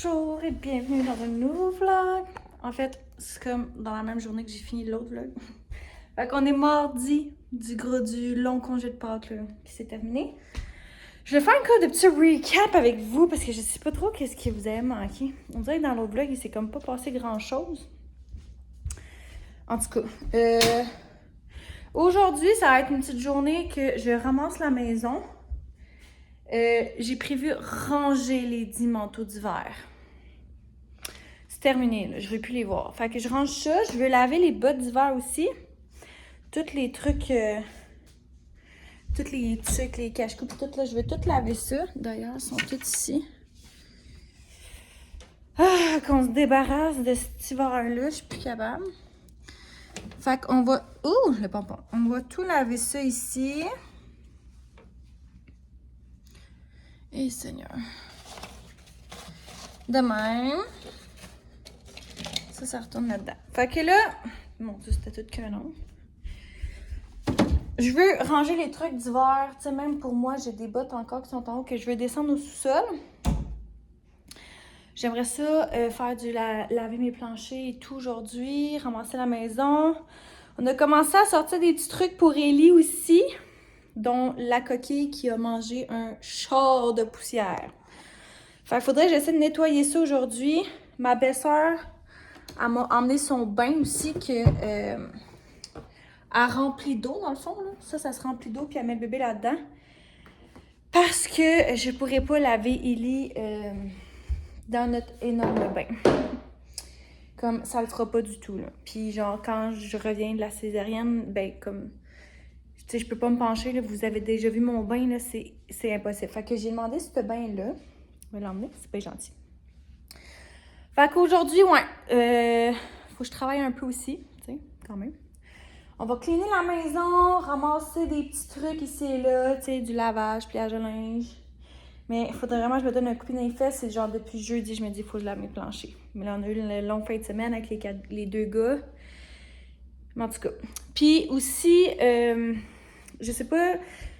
Bonjour et bienvenue dans un nouveau vlog. En fait, c'est comme dans la même journée que j'ai fini l'autre vlog. Fait qu'on est mardi du long congé de Pâques là, qui s'est terminé. Je vais faire un cas de petit recap avec vous parce que je sais pas trop qu'est-ce que vous avez manqué. On dirait que dans l'autre vlog, il s'est comme pas passé grand chose. En tout cas, aujourd'hui, ça va être une petite journée que je ramasse la maison. J'ai prévu ranger les 10 manteaux d'hiver. C'est terminé, là. Je ne veux plus les voir. Fait que je range ça. Je veux laver les bottes d'hiver aussi. Tous les trucs, les cache-coups, tout là, je veux tout laver ça. D'ailleurs, ils sont tous ici. Ah, qu'on se débarrasse de cet hiver-là, je suis plus capable. Fait qu'on va... Ouh, le pompon. On va tout laver ça ici. Et Seigneur. De même. Ça retourne là-dedans. Fait que là... Mon Dieu, c'était tout qu'un nom. Je veux ranger les trucs d'hiver. Tu sais, même pour moi, j'ai des bottes encore qui sont en haut que je veux descendre au sous-sol. J'aimerais ça faire laver mes planchers et tout aujourd'hui, ramasser la maison. On a commencé à sortir des petits trucs pour Ellie aussi, dont la coquille qui a mangé un char de poussière. Fait qu'il faudrait que j'essaie de nettoyer ça aujourd'hui. Ma belle-sœur, elle m'a emmené son bain aussi que... elle remplit d'eau, dans le fond. Là. Ça se remplit d'eau, puis elle met le bébé là-dedans. Parce que je pourrais pas laver Ellie dans notre énorme bain. Comme, ça le fera pas du tout, là. Puis genre, quand je reviens de la césarienne, ben comme... Tu sais, je peux pas me pencher, là. Vous avez déjà vu mon bain, là. C'est impossible. Fait que j'ai demandé ce bain-là. Je vais l'emmener, c'est pas gentil. Fait qu'aujourd'hui, ouais. Faut que je travaille un peu aussi, tu sais, quand même. On va cleaner la maison, ramasser des petits trucs ici et là, tu sais, du lavage, pliage de linge. Mais il faudrait vraiment que je me donne un coup de pied dans les fesses. C'est genre depuis jeudi, je me dis, il faut que je lave mes planchers. Mais là, on a eu une longue fin de semaine avec les deux gars. Mais en tout cas. Puis aussi, je sais pas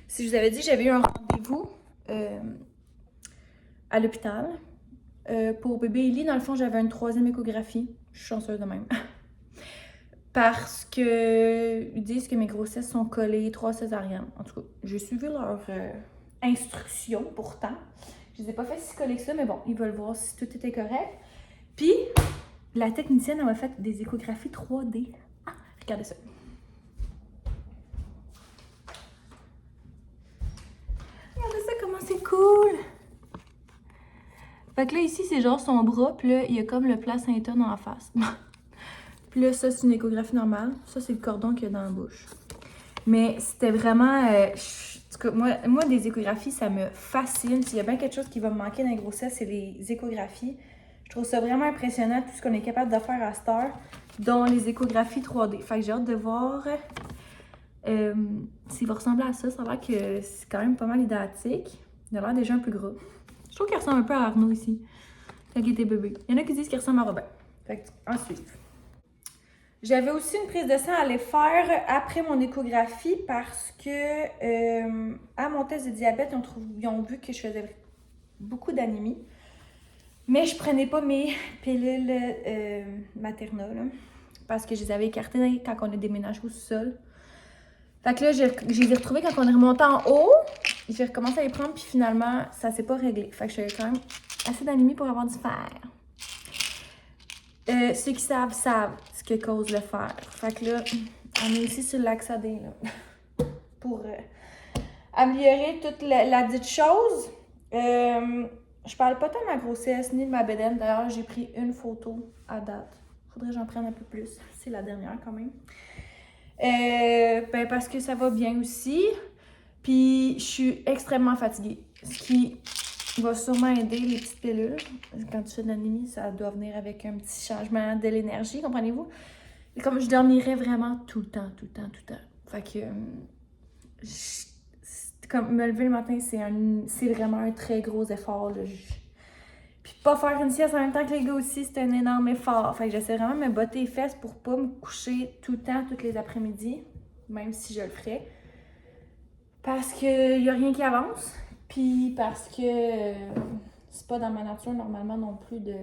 si je vous avais dit, j'avais eu un rendez-vous à l'hôpital pour bébé Ellie. Dans le fond, j'avais une 3e échographie. Je suis chanceuse de même. Parce que ils disent que mes grossesses sont collées, 3 césariennes. En tout cas, j'ai suivi leur instructions pourtant. Je les ai pas fait si collées que ça, mais bon, ils veulent voir si tout était correct. Puis, la technicienne, elle m'a fait des échographies 3D. Ah, regardez ça. Regardez ça, comment c'est cool! Fait que là, ici, c'est genre son bras, puis là, il y a comme le placenta dans la face. Puis là, ça, c'est une échographie normale. Ça, c'est le cordon qu'il y a dans la bouche. Mais c'était vraiment... en tout cas, moi, des échographies, ça me fascine. S'il y a bien quelque chose qui va me manquer dans les grossesses, c'est les échographies. Je trouve ça vraiment impressionnant, tout ce qu'on est capable de faire à cette heure, dont les échographies 3D. Fait que j'ai hâte de voir s'il va ressembler à ça. Ça a l'air que c'est quand même pas mal identique. Il a l'air déjà un peu gras. Je trouve qu'il ressemble un peu à Arnaud ici, quand il était bébé. Il y en a qui disent qu'il ressemble à Robin. Fait que, ensuite... J'avais aussi une prise de sang à aller faire après mon échographie parce que à mon test de diabète, ils ont vu que je faisais beaucoup d'anémie. Mais je prenais pas mes pilules Materna là, parce que je les avais écartées quand on a déménagé au sol. Fait que là, je les ai retrouvées quand on est remonté en haut. J'ai recommencé à les prendre puis finalement, ça s'est pas réglé. Fait que j'avais quand même assez d'anémie pour avoir du fer. Ceux qui savent ce que cause le fer. Fait que là, on est aussi sur le Laxadin, là, pour améliorer toute la dite chose. Je parle pas tant de ma grossesse ni de ma bédaine. D'ailleurs, j'ai pris une photo à date. Faudrait que j'en prenne un peu plus. C'est la dernière quand même. Ben parce que ça va bien aussi. Puis, je suis extrêmement fatiguée. Ce qui va sûrement aider les petites pilules. Quand tu fais de l'anémie, ça doit venir avec un petit changement de l'énergie, comprenez-vous? Et comme je dormirais vraiment tout le temps. Fait que, comme me lever le matin, c'est vraiment un très gros effort. Là. Puis pas faire une sieste en même temps que les gars aussi, c'est un énorme effort. Fait que j'essaie vraiment de me botter les fesses pour pas me coucher tout le temps, toutes les après-midi, même si je le ferais. Parce qu'il y a rien qui avance. Puis parce que c'est pas dans ma nature normalement non plus de...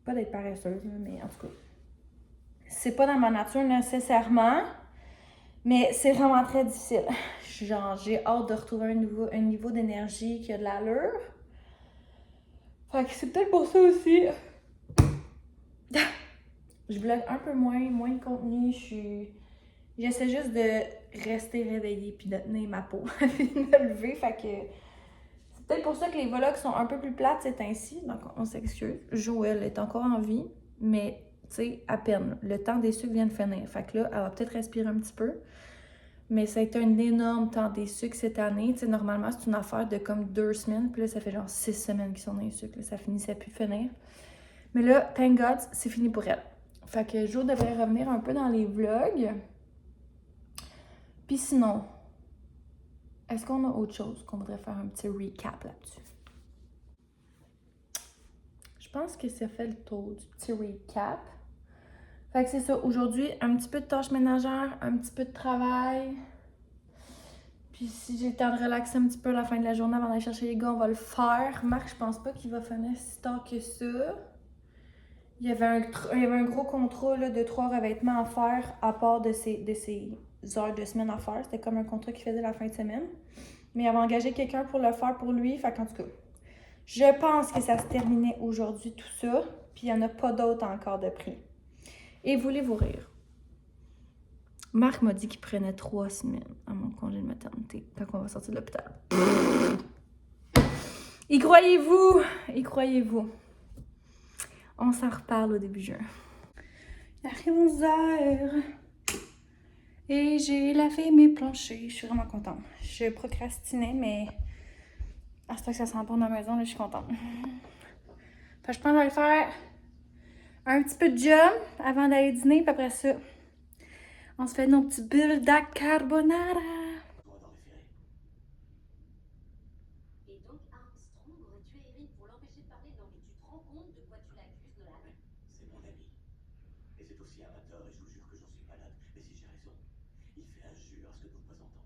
Pas d'être paresseuse, mais en tout cas. C'est pas dans ma nature nécessairement, mais c'est vraiment très difficile. Genre, j'ai hâte de retrouver un niveau d'énergie qui a de l'allure. Fait que c'est peut-être pour ça aussi. Je bloque un peu moins de contenu. J'essaie juste de rester réveillée puis de tenir ma peau puis de me lever. Fait que c'est peut-être pour ça que les vlogs sont un peu plus plates ces temps-ci. Donc on s'excuse. Joël est encore en vie, mais tu sais, à peine. Le temps des sucres vient de finir. Fait que là, elle va peut-être respirer un petit peu. Mais ça a été un énorme temps des sucres cette année. Tu sais, normalement, c'est une affaire de comme 2 semaines. Puis là, ça fait genre 6 semaines qu'ils sont dans les sucres. Là, ça finissait plus de finir. Mais là, thank God, c'est fini pour elle. Fait que Jo devrait revenir un peu dans les vlogs. Puis sinon, est-ce qu'on a autre chose qu'on voudrait faire un petit recap là-dessus? Je pense que ça fait le tour du petit recap. Fait que c'est ça. Aujourd'hui, un petit peu de tâches ménagères, un petit peu de travail. Puis si j'ai le temps de relaxer un petit peu à la fin de la journée avant d'aller chercher les gars, on va le faire. Marc, je pense pas qu'il va finir si tard que ça. Il y avait un gros contrat là, de 3 revêtements à faire à part de ses heures de semaine à faire. C'était comme un contrat qu'il faisait la fin de semaine. Mais il avait engagé quelqu'un pour le faire pour lui. Fait qu'en tout cas, je pense que ça se terminait aujourd'hui tout ça. Puis il n'y en a pas d'autres encore de prix. Et voulez-vous rire? Marc m'a dit qu'il prenait 3 semaines à mon congé de maternité quand on va sortir de l'hôpital. Y croyez-vous? Y croyez-vous? On s'en reparle au début juin. Il arrive 11h. Et j'ai lavé mes planchers. Je suis vraiment contente. Je procrastinais, mais à ce temps que ça sent bon dans la maison, là, je suis contente. Fait que je pense que je vais faire un petit peu de jump avant d'aller dîner. Puis après ça, on se fait nos petits bulles de carbonara. Et donc Armstrong aurait tué Erin pour l'empêcher de parler. Non mais tu te rends compte de quoi tu l'accuses, Nolan? C'est mon ami. Et c'est aussi un amateur, et je vous jure que j'en suis malade. Mais si j'ai raison, il fait injure à ce que nous présentons.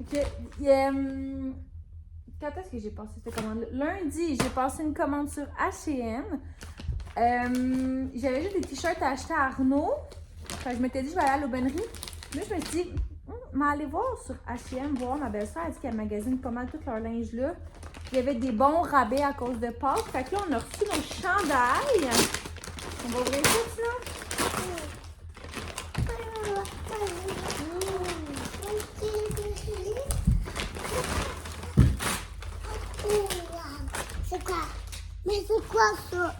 Ok, quand est-ce que j'ai passé cette commande-là? Lundi, j'ai passé une commande sur H&M. J'avais juste des t-shirts à acheter à Arnaud. Fait que je m'étais dit, je vais aller à l'aubainerie. Là, je me suis dit, mais aller voir sur H&M, voir ma belle-sœur. Elle dit qu'elle magasine pas mal tout leur linge là. Il y avait des bons rabais à cause de Pâques. Fait que là, on a reçu nos chandails. On va ouvrir ça, sinon? C'est quoi? Mais c'est quoi ça?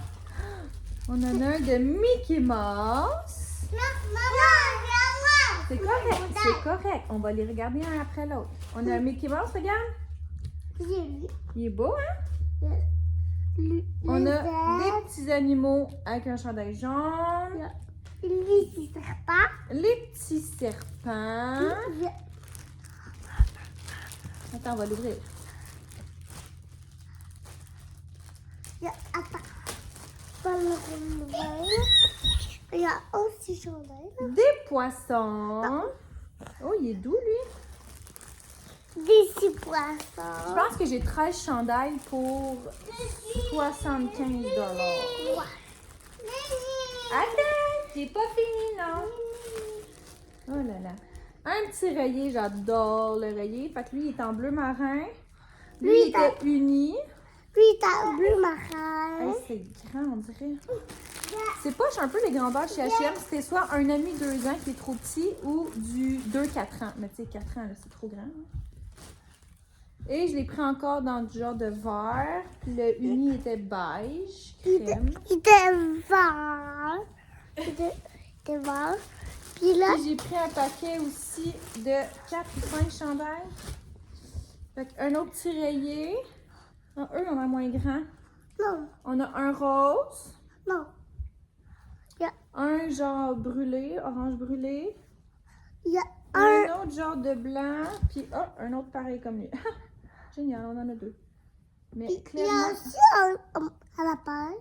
On en a un de Mickey Mouse. Maman, C'est correct, c'est correct. On va les regarder un après l'autre. On a un Mickey Mouse, regarde. Il est beau, hein? On a des petits animaux avec un chandail jaune. Lui, c'est serpent. Les petits serpents. Attends, on va l'ouvrir. Attends. Pas le renouvelle. Il y a aussi chandail. Des poissons. Oh, il est doux, lui. Des six Je poissons. pense que j'ai 13 chandails pour 75 $. Attends, j'ai pas fini, non. Oh là là. Un petit rayé, j'adore le rayé. Fait que lui, il est en bleu marin. Lui, il était uni. Lui, t'as bleu marin. Hey, c'est grand, on dirait. C'est poche un peu les grandeurs chez H&M. C'était soit un ami 2 ans qui est trop petit ou du 2-4 ans. Mais tu sais, 4 ans, là, c'est trop grand. Et je l'ai pris encore dans du genre de vert. Puis le uni était beige, crème. Il était vert. Il était vert. Puis là, Puis j'ai pris un paquet aussi de 4 ou 5 chandails. Fait un autre petit rayé. Ah, eux, on a moins grand. non, On a un rose. non. Un genre brûlé, orange brûlé. Il y a Un autre genre de blanc. Puis un autre pareil comme lui. Génial, on en a 2. Mais il y a clairement... aussi à la page,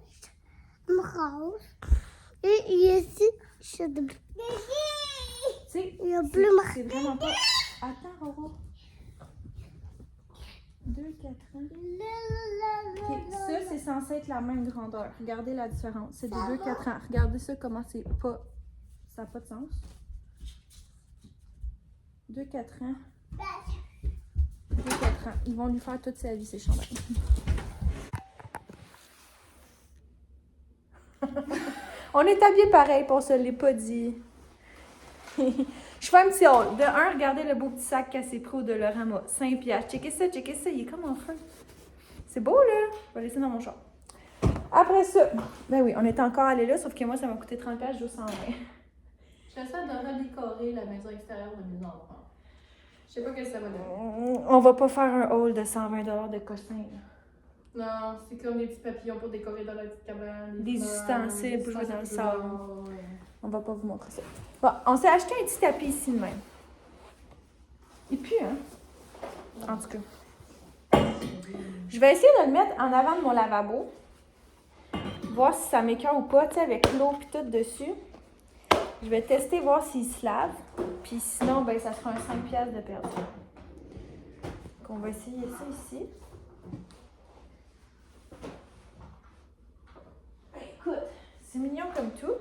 un rose. Et il y a aussi, je sais sais, Il y a plus marqué. c'est vraiment pas... Attends, Roro. 2, 4 ans. Ok, ça, c'est censé être la même grandeur. Regardez la différence. C'est de 2, 4 ans. Regardez ça, comment c'est pas... Ça n'a pas de sens. 2, 4 ans. 2, 4 ans. Ils vont lui faire toute sa vie, ces chandails. On est habillés pareil, pour on se l'est pas dit. Je fais un petit haul. De 1, regardez le beau petit sac qu'elle s'est pris au Dolorama. 5 piastres. Checkez ça, il est comme en feu. C'est beau, là. Je vais le laisser dans mon char. Après ça, ben oui, on était encore allé là, sauf que moi, ça m'a coûté 30 piastres, je dois 120. J'essaie de redécorer la maison extérieure de mes enfants. Je sais pas ce que ça va donner. On va pas faire un haul de 120 $ de cossins, là. Non, c'est comme des petits papillons pour décorer dans la petite cabane. Des fleurs, ustensiles pour jouer dans le sable. ouais. On va pas vous montrer ça. Bon, on s'est acheté un petit tapis ici de même. Il pue, hein? En tout cas. Je vais essayer de le mettre en avant de mon lavabo. Voir si ça m'écoeure ou pas, tu sais, avec l'eau et tout dessus. Je vais tester, voir s'il se lave. Puis sinon, ben, ça sera un 5 piastres de perdu. Donc, on va essayer ça ici. Écoute, c'est mignon comme tout.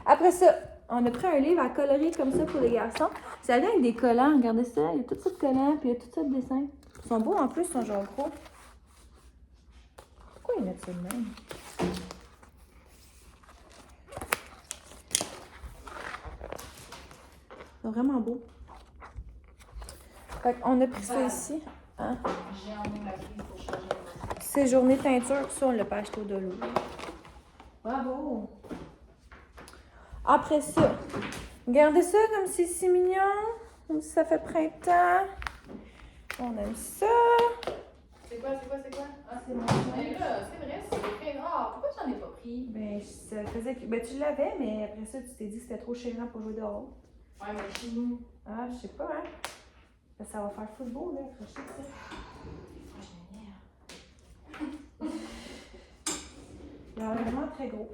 Après ça, on a pris un livre à colorer comme ça pour les garçons. Ça vient avec des collants, regardez ça. Il y a tout ça de collants, puis il y a tout ça de dessins. Ils sont beaux en plus, ils sont genre gros. Pourquoi ils mettent ça de même? C'est vraiment beau. Fait qu'on a pris ça ici. Hein? J'ai emmené la fille pour changer la maison. C'est journée teinture, ça on l'a pas acheté au Dolo. Bravo! Après ça, regardez ça comme c'est mignon. Comme si ça fait printemps. On aime ça. C'est quoi? Ah, c'est mon Mais là, c'est vrai, c'est très rare. Pourquoi tu n'en ai pas pris? Ben, ça faisait que... ben, tu l'avais, mais après ça, tu t'es dit que c'était trop chérant pour jouer dehors. Ouais, mais chez nous. Ah, je sais pas, hein. Ben, ça va faire full beau, là. Faut acheter ça. Il a vraiment très gros.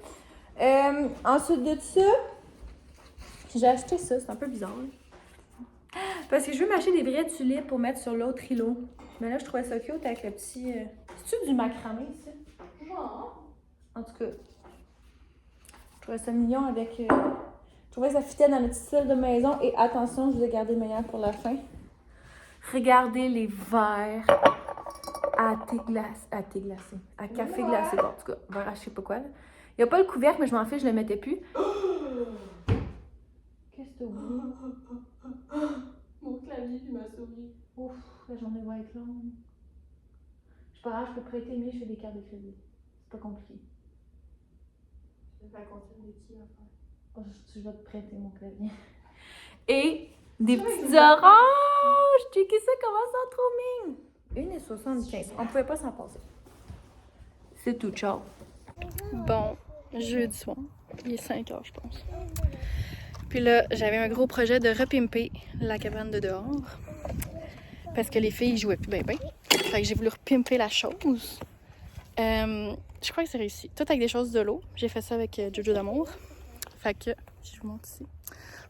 Ensuite de ça, j'ai acheté ça. C'est un peu bizarre. Parce que je veux m'acheter des vraies tulipes pour mettre sur l'autre îlot. Mais là, je trouvais ça cute avec le petit... C'est-tu du macramé, ça? Non. En tout cas, je trouvais ça mignon avec... je trouvais que ça fitait dans notre style de maison. Et attention, je vous ai gardé le meilleur pour la fin. Regardez les verres à thé glacé. À café glacé. Bon, en tout cas, verre à je sais pas quoi, là. Il n'y a pas le couvercle, mais je m'en fiche, je le mettais plus. Qu'est-ce que t'as oublié? Mon clavier puis ma souris. Ouf, la journée va être longue. Je peux je peux prêter, mais je fais des cartes de crédit. C'est pas compliqué. Je vais continuer des petits affaires. Oh, je vais te prêter mon clavier. Et des petits oranges! Checkez ça, comment ça trop mignon! 1,75. On pouvait pas s'en passer. C'est tout, ciao. Bon, jeudi soir. Il est 5 heures, je pense. Puis là, j'avais un gros projet de repimper la cabane de dehors. Parce que les filles jouaient plus bien. Fait que j'ai voulu repimper la chose. Je crois que c'est réussi. Tout avec des choses de l'eau. J'ai fait ça avec Jojo d'amour. Fait que, si je vous montre ici,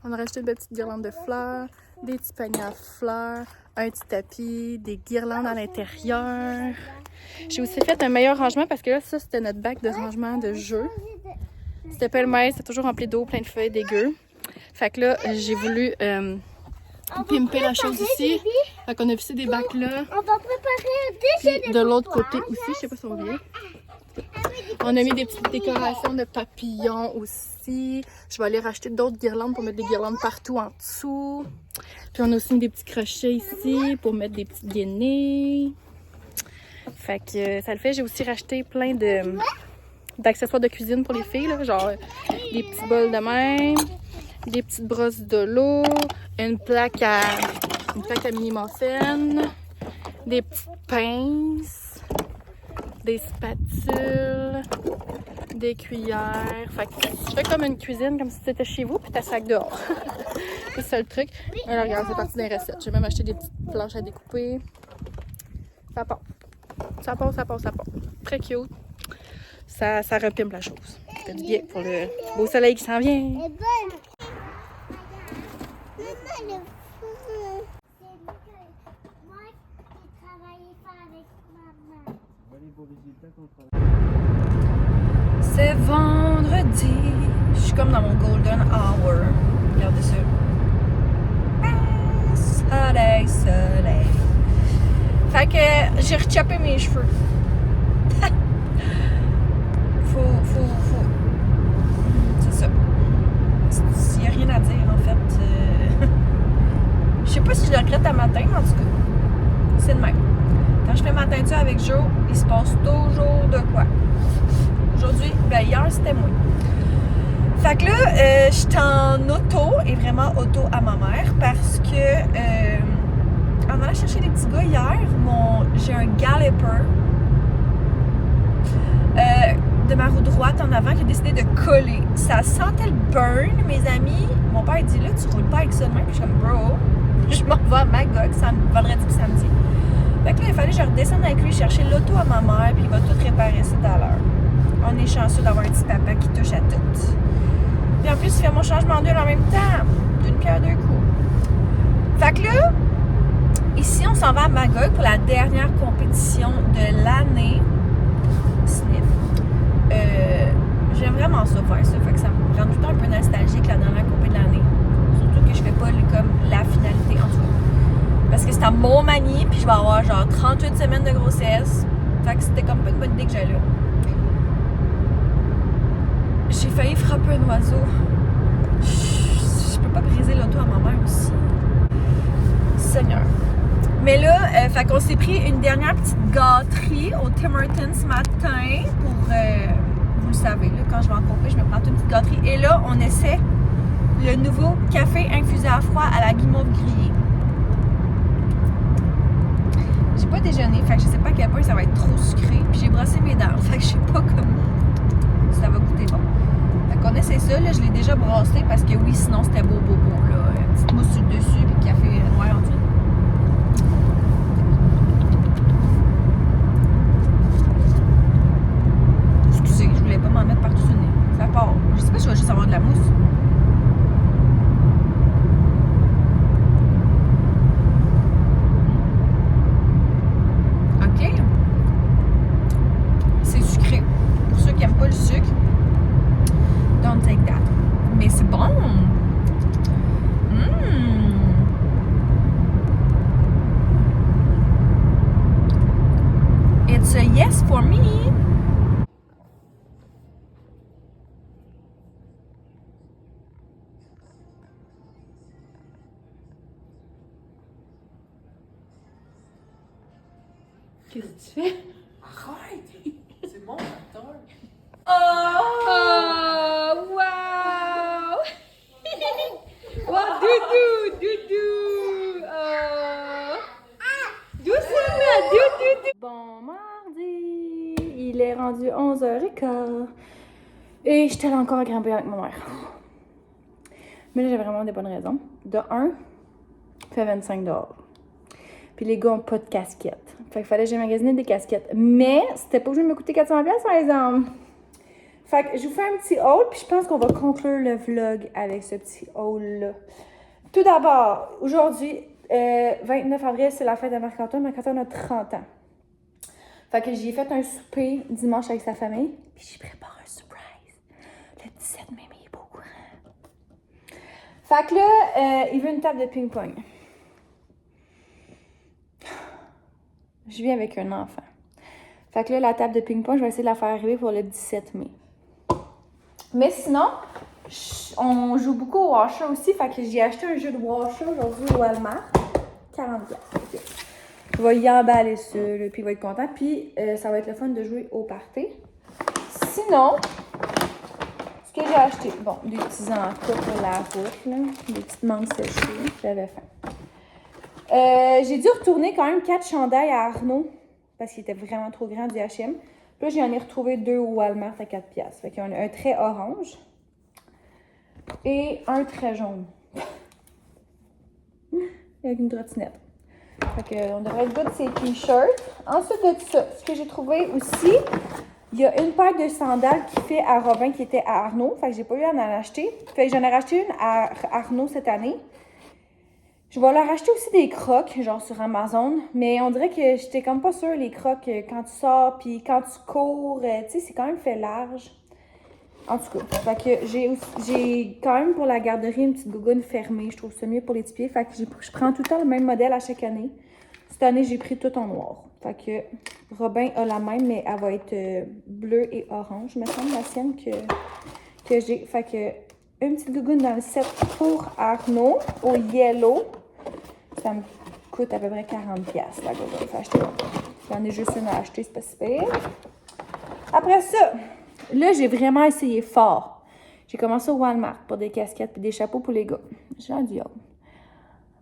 on a rajouté une belle petite guirlande de fleurs, des petits paniers à fleurs, un petit tapis, des guirlandes à l'intérieur. J'ai aussi fait un meilleur rangement parce que là, ça, c'était notre bac de rangement de jeux. C'était pêle-mêle, c'était toujours rempli d'eau, plein de feuilles dégueu. Fait que là, j'ai voulu pimper la chose ici. Fait qu'on a vissé des bacs là. On va préparer Puis de l'autre côté aussi, je sais pas si on vient. On a mis des petites décorations de papillons aussi. Je vais aller racheter d'autres guirlandes pour mettre des guirlandes partout en dessous. Puis on a aussi mis des petits crochets ici pour mettre des petites guenilles. Fait que ça le fait. J'ai aussi racheté plein d'accessoires de cuisine pour les filles, là, genre des petits bols de même, des petites brosses de l'eau, une plaque à mini-muffin, des petites pinces, des spatules, des cuillères. Fait que je fais comme une cuisine, comme si c'était chez vous, puis t'as sac dehors. C'est ça le truc. Alors regarde, c'est parti des recettes. J'ai même acheté des petites planches à découper. Ça part. Ça part. Très cute. Ça repimpe la chose. Faites du guet pour le beau soleil qui s'en vient. Elle est bonne. Maman, le feu. C'est moi qui travaillais pas avec maman. C'est vendredi. Je suis comme dans mon golden hour. Regardez ça. Soleil, soleil. Fait que j'ai rechopé mes cheveux. faut. C'est ça. Il n'y a rien à dire en fait. Je sais pas si je le regrette à matin, mais en tout cas, c'est le même. Quand je fais ma teinture avec Joe, il se passe toujours de quoi. Aujourd'hui, ben hier c'était moi. Fait que là, j'étais en auto, et vraiment auto à ma mère, parce que en allant chercher les petits gars hier, j'ai un galloper de ma roue droite en avant qui a décidé de coller. Ça sentait le burn, mes amis. Mon père dit là, tu roules pas avec ça demain. Puis je suis comme bro, je m'en vais à Magog, vendredi puis samedi. Fait que là, il fallait que je redescende avec lui chercher l'auto à ma mère, puis il va tout réparer ça tout à l'heure. On est chanceux d'avoir un petit papa qui touche à tout. Puis en plus, il fait mon changement d'huile en même temps. D'une pierre deux coups. Fait que là, ici, on s'en va à Magog pour la dernière compétition de l'année. Sniff. J'aime vraiment ça faire ça. Fait que ça me rend tout le temps un peu nostalgique la dernière compétition de l'année. Surtout que je fais pas comme la finalité en tout cas. Parce que c'est à Montmagny, puis je vais avoir genre 38 semaines de grossesse. Fait que c'était comme pas une bonne idée que j'allais là. J'ai failli frapper un oiseau. Je peux pas briser l'auto à ma mère aussi. Seigneur. Mais là, fait qu'on s'est pris une dernière petite gâterie au Tim Hortons ce matin pour, vous le savez, là, quand je vais en compter, je me prends une petite gâterie. Et là, on essaie le nouveau café infusé à froid à la guimauve grillée. J'ai pas déjeuné, fait que je sais pas à quel point ça va être trop sucré. Puis j'ai brossé mes dents, fait que je sais pas comment ça va goûter bon. Fait qu'on essaie ça, là, je l'ai déjà brossé parce que oui, sinon c'était beau, là. Une petite mousse sur le dessus, puis le café noir en dessous. Excusez, je voulais pas m'en mettre partout sur le nez. Ça part. Je sais pas si je vais juste avoir de la mousse. OK. C'est sucré. Pour ceux qui aiment pas le sucre, don't take that. Mais c'est bon. It's a yes for me. Qu'est-ce que tu fais? Arrête! C'est mon acteur. Oh, wow! Oh, doudou! Oh! Doucement, doudou! Bon mardi! Il est rendu 11h15. Et j'étais là encore à grimper avec ma mère. Mais là, j'ai vraiment des bonnes raisons. De 1, il fait 25 dehors. Puis les gars ont pas de casquette. Fait qu'il fallait que j'ai magasiné des casquettes. Mais c'était pas obligé de me coûter 400$ par exemple. Fait que je vous fais un petit haul, puis je pense qu'on va conclure le vlog avec ce petit haul-là. Tout d'abord, aujourd'hui, 29 avril, c'est la fête de Marc-Antoine. Marc-Antoine a 30 ans. Fait que j'ai fait un souper dimanche avec sa famille, puis j'y prépare un surprise. Le 17 mai, il est pas au courant. Fait que là, il veut une table de ping-pong. Je vis avec un enfant. Fait que là, la table de ping-pong, je vais essayer de la faire arriver pour le 17 mai. Mais sinon, on joue beaucoup au Washer aussi. Fait que j'ai acheté un jeu de Washer aujourd'hui au Walmart. 40$. Okay. Je vais y emballer ça, là, puis il va être content. Puis ça va être le fun de jouer au party. Sinon, ce que j'ai acheté, bon, des petits encas pour la route, là, des petites mangues séchées. J'avais faim. J'ai dû retourner quand même 4 chandails à Arnaud parce qu'il était vraiment trop grand du H&M. Puis là, j'en ai retrouvé 2 au Walmart à 4$. Fait qu'il y en a un très orange et un très jaune. Avec une trottinette. Fait qu'on devrait être good de ces t-shirts. Ensuite de ça, ce que j'ai trouvé aussi, Il y a une paire de sandales qui fait à Robin qui était à Arnaud. Fait que j'ai pas eu à en acheter. Fait que j'en ai racheté une à Arnaud cette année. Je vais leur acheter aussi des crocs, genre sur Amazon. Mais on dirait que j'étais comme pas sûre, les crocs, quand tu sors, puis quand tu cours, tu sais, c'est quand même fait large. En tout cas, fait que j'ai quand même pour la garderie une petite gougoune fermée. Je trouve ça mieux pour les petits pieds. Fait que je prends tout le temps le même modèle à chaque année. Cette année, j'ai pris tout en noir. Fait que Robin a la même, mais elle va être bleue et orange. Il me semble la sienne que j'ai. Fait que une petite gougoune dans le set pour Arnaud au yellow. Ça me coûte à peu près 40$ la gougoune. Fait acheter là. J'en ai juste une à acheter, c'est pas si pire. Après ça, là, j'ai vraiment essayé fort. J'ai commencé au Walmart pour des casquettes et des chapeaux pour les gars. J'ai un diable.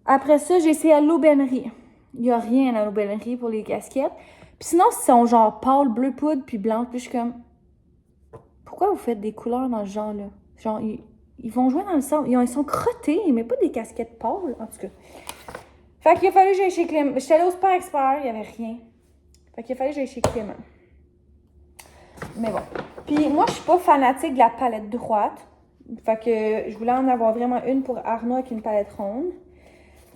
Après ça, j'ai essayé à l'aubainerie. Il n'y a rien à l'aubainerie pour les casquettes. Puis sinon, ils sont genre pâle, bleu poudre, puis blanc. Puis je suis comme, pourquoi vous faites des couleurs dans ce genre-là? Genre, ils vont jouer dans le sang. Ils sont crottés, mais pas des casquettes pâles, en tout cas. Fait qu'il a fallu que j'aille chez Clément. J'étais allée au Super Expert, il n'y avait rien. Fait qu'il a fallu que j'aille chez Clément. Mais bon. Puis moi, je suis pas fanatique de la palette droite. Fait que je voulais en avoir vraiment une pour Arnaud avec une palette ronde.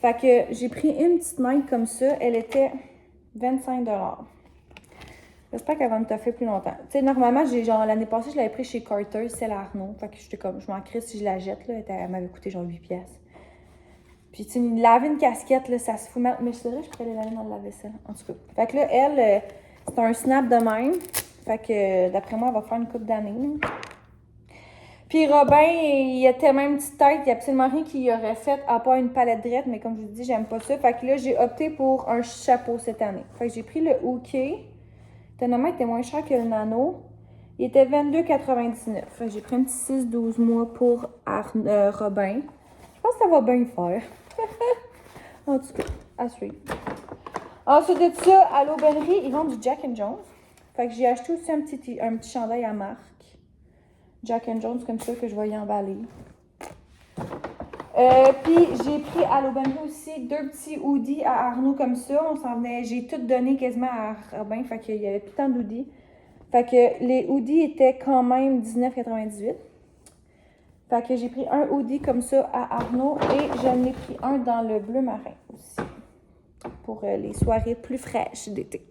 Fait que j'ai pris une petite maille comme ça. Elle était 25$. J'espère qu'elle va me toffer plus longtemps. Tu sais, normalement, genre l'année passée, je l'avais pris chez Carter, celle à Arnaud. Fait que j'étais comme, je m'en crisse si je la jette, là. Elle m'avait coûté genre 8$. Puis tu sais, laver une casquette, là, ça se fout mal. Mais c'est vrai, je pourrais les laver dans le lave-vaisselle. En tout cas. Fait que là, elle, c'est un snap de même. Fait que d'après moi, elle va faire une couple d'années. Puis Robin, il a tellement une petite tête, il n'y a absolument rien qu'il aurait fait à part une palette drette, mais comme je vous dis, j'aime pas ça. Fait que là, j'ai opté pour un chapeau cette année. Fait que j'ai pris le Hooké. Étonnamment, il était moins cher que le Nano. Il était 22,99. Fait que j'ai pris un petit 6-12 mois pour Robin. Je pense que ça va bien le faire. En tout cas, à suivre. Ensuite de ça, à l'aubainerie, ils vendent du Jack and Jones. Fait que j'ai acheté aussi un petit chandail à marque. Jack and Jones, comme ça, que je vais y emballer. Puis j'ai pris à l'aubainerie aussi 2 petits hoodies à Arnaud comme ça. On s'en venait, j'ai tout donné quasiment à Robin, fait qu'il y avait plus tant d'hoodies. Fait que les hoodies étaient quand même 19,98. Fait que j'ai pris un hoodie comme ça à Arnaud et j'en ai pris un dans le bleu marin aussi. Pour les soirées plus fraîches d'été.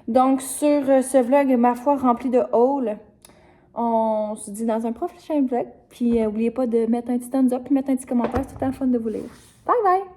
Donc sur ce vlog, ma foi, rempli de hauls, on se dit dans un prochain vlog. Puis n'oubliez pas de mettre un petit thumbs up et mettre un petit commentaire. C'est tout le temps fun de vous lire. Bye bye!